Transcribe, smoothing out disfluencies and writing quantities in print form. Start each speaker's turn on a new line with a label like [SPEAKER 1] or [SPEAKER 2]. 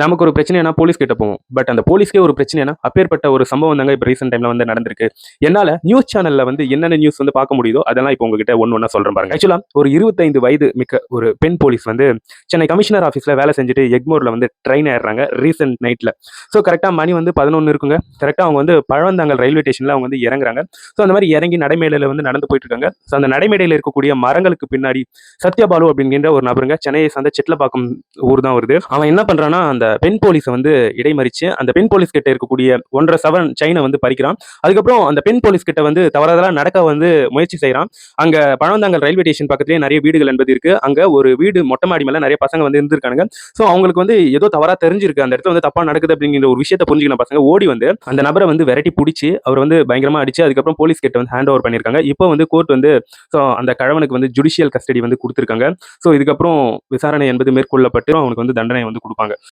[SPEAKER 1] நமக்கு ஒரு பிரச்சனைனா போலீஸ் கிட்ட போவோம். பட் அந்த போலீஸ்க்கே ஒரு பிரச்சனைனா அப்பேற்பட்ட ஒரு சம்பவம் தாங்க இப்போ ரீசென்ட் டைம்ல வந்து நடந்திருக்கு. என்னால நியூஸ் சேனல்ல வந்து என்னென்ன நியூஸ் வந்து பார்க்க முடியுதோ அதெல்லாம் இப்போ உங்ககிட்ட ஒண்ணு ஒண்ணா சொல்றேன் பாருங்க. ஆக்சுவலா ஒரு 25 வயது மிக்க ஒரு பெண் போலீஸ் வந்து சென்னை கமிஷனர் ஆஃபீஸ்ல வேலை செஞ்சுட்டு எக்மோர்ல வந்து ட்ரெயின் ஏறுறாங்க ரீசென்ட் நைட்ல. ஸோ கரெக்டா மணி வந்து 11 இருக்குங்க. கரெக்டா அவங்க வந்து பழவந்தாங்கல் ரயில்வே ஸ்டேஷன்ல அவங்க வந்து இறங்குறாங்க. ஸோ அந்த மாதிரி இறங்கி நடைமேடையில வந்து நடந்து போயிட்டு இருக்காங்க. ஸோ அந்த நடைமேடையில் இருக்கக்கூடிய மரங்களுக்கு பின்னாடி சத்யபாலு அப்படிங்கிற ஒரு நபருங்க, சென்னையை சார்ந்த செட்லப்பாக்கம் ஊர் தான் வருது. அவன் என்ன பண்றான்னா அந்த பெண் போலீஸை வந்து இடைமறிச்சு அந்த பெண் போலீஸ் கிட்ட இருக்கக்கூடிய 1.5 சவரன் செயினை வந்து பறிக்கிறான். அதுக்கப்புறம் அந்த பெண் போலீஸ் கிட்ட வந்து தவறுதலா நடக்க வந்து முயற்சி செய்யறான். அங்க பழவந்தாங்கல் ரயில்வே ஸ்டேஷன் பக்கத்துலயே நிறைய வீடுகள் என்பது இருக்கு. அங்க ஒரு வீடு மொட்டை மாடி மேல நிறைய பசங்க வந்து இருந்திருக்கானுங்க. ஸோ அவங்களுக்கு வந்து ஏதோ தவறா தெரிஞ்சிருக்கு, அந்த இடத்துல வந்து தப்பா நடக்குது அப்படிங்கிற ஒரு விஷயத்தை புரிஞ்சுக்கின பசங்க ஓடி வந்து அந்த நபரை வந்து விரட்டி பிடிச்சி அவர் வந்து பயங்கரமா அடிச்சு அதுக்கப்புறம் போலீஸ் கிட்ட வந்து ஹேண்ட் ஓவர் பண்ணியிருக்காங்க. இப்போ வந்து கோர்ட் வந்து ஸோ அந்த கழவனுக்கு வந்து ஜுடிஷியல் கஸ்டடி வந்து கொடுத்திருக்காங்க. ஸோ இதுக்கப்புறம் விசாரணை என்பது மேற்கொள்ளப்பட்டு அவனுக்கு வந்து தண்டனை வந்து கொடுப்பாங்க.